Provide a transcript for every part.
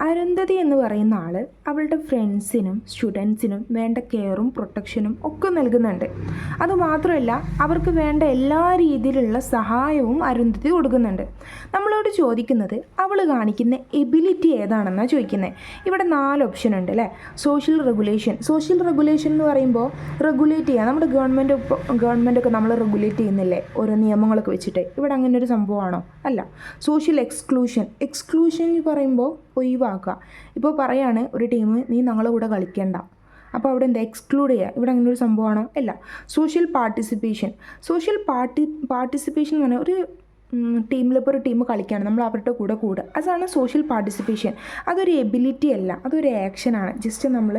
അരുന്ധതി എന്ന് പറയുന്ന ആൾ അവളുടെ ഫ്രണ്ട്സിനും സ്റ്റുഡൻസിനും വേണ്ട കെയറും പ്രൊട്ടക്ഷനും ഒക്കെ നൽകുന്നുണ്ട്. അതുമാത്രമല്ല അവർക്ക് വേണ്ട എല്ലാ രീതിയിലുള്ള സഹായവും അരുന്ധതി കൊടുക്കുന്നുണ്ട്. നമ്മളോട് ചോദിക്കുന്നത് അവൾ കാണിക്കുന്ന എബിലിറ്റി ഏതാണെന്നാണ് ചോദിക്കുന്നത്. ഇവിടെ 4 ഓപ്ഷൻ ഉണ്ട് അല്ലേ. സോഷ്യൽ റെഗുലേഷൻ എന്ന് പറയുമ്പോൾ റെഗുലേറ്റ് ചെയ്യുക. നമ്മുടെ ഗവൺമെൻറ്റൊക്കെ നമ്മൾ റെഗുലേറ്റ് ചെയ്യുന്നില്ലേ ഓരോ നിയമങ്ങളൊക്കെ വെച്ചിട്ട്. ഇവിടെ അങ്ങനെ ഒരു സംഭവമാണോ? അല്ല. സോഷ്യൽ എക്സ്ക്ലൂഷൻ എന്ന് പറയുമ്പോൾ ഒഴിവാക്കുക. ഇപ്പോൾ പറയാണ് ഒരു ടീം നീ ഞങ്ങളുടെ കൂടെ കളിക്കേണ്ട, അപ്പോൾ അവിടെ എന്താ എക്സ്ക്ലൂഡ് ചെയ്യുക. ഇവിടെ അങ്ങനെ ഒരു സംഭവമാണോ? അല്ല. സോഷ്യൽ പാർട്ടിസിപ്പേഷൻ എന്ന് പറഞ്ഞാൽ ഒരു ടീമിലിപ്പോൾ ഒരു ടീം കളിക്കുകയാണ്, നമ്മൾ അവരുടെ കൂടെ കൂടുക, അതാണ് സോഷ്യൽ പാർട്ടിസിപ്പേഷൻ. അതൊരു എബിലിറ്റി അല്ല, അതൊരു ആക്ഷനാണ്. ജസ്റ്റ് നമ്മൾ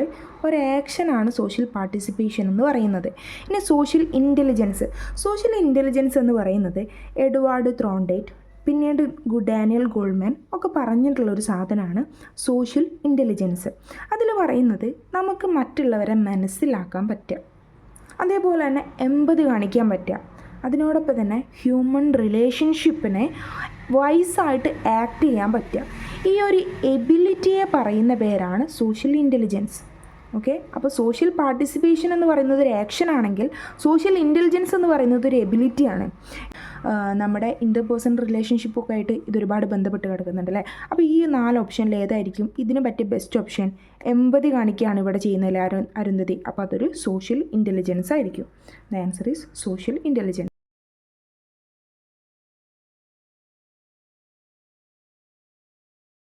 ഒരു ആക്ഷനാണ് സോഷ്യൽ പാർട്ടിസിപ്പേഷൻ എന്ന് പറയുന്നത്. ഇനി സോഷ്യൽ ഇൻ്റലിജൻസ് എന്ന് പറയുന്നത് എഡ്വാർഡ് ത്രോണ്ടേറ്റ് പിന്നീട് ഡാനിയൽ ഗോൾമാൻ ഒക്കെ പറഞ്ഞിട്ടുള്ളൊരു സാധനമാണ് സോഷ്യൽ ഇൻ്റലിജൻസ്. അതിൽ പറയുന്നത് നമുക്ക് മറ്റുള്ളവരെ മനസ്സിലാക്കാൻ പറ്റുക, അതേപോലെ തന്നെ എമ്പതി കാണിക്കാൻ പറ്റുക, അതിനോടൊപ്പം തന്നെ ഹ്യൂമൻ റിലേഷൻഷിപ്പിനെ വൈസായിട്ട് ആക്ട് ചെയ്യാൻ പറ്റുക. ഈ ഒരു എബിലിറ്റിയെ പറയുന്ന പേരാണ് സോഷ്യൽ ഇൻ്റലിജൻസ്. ഓക്കെ, അപ്പോൾ സോഷ്യൽ പാർട്ടിസിപ്പേഷൻ എന്ന് പറയുന്നത് ഒരു ആക്ഷൻ ആണെങ്കിൽ സോഷ്യൽ ഇൻ്റലിജൻസ് എന്ന് പറയുന്നത് ഒരു എബിലിറ്റിയാണ്. നമ്മുടെ ഇൻ്റർപേഴ്സണൽ റിലേഷൻഷിപ്പൊക്കെ ആയിട്ട് ഇതൊരുപാട് ബന്ധപ്പെട്ട് കിടക്കുന്നുണ്ട് അല്ലേ. അപ്പോൾ ഈ 4 ഓപ്ഷനിൽ ഏതായിരിക്കും ഇതിന് പറ്റിയ ബെസ്റ്റ് ഓപ്ഷൻ? എമ്പതി കാണിക്കുകയാണ് ഇവിടെ ചെയ്യുന്നതിൽ അരുന്ധതി. അപ്പോൾ അതൊരു സോഷ്യൽ ഇൻ്റലിജൻസ് ആയിരിക്കും. The answer is social intelligence.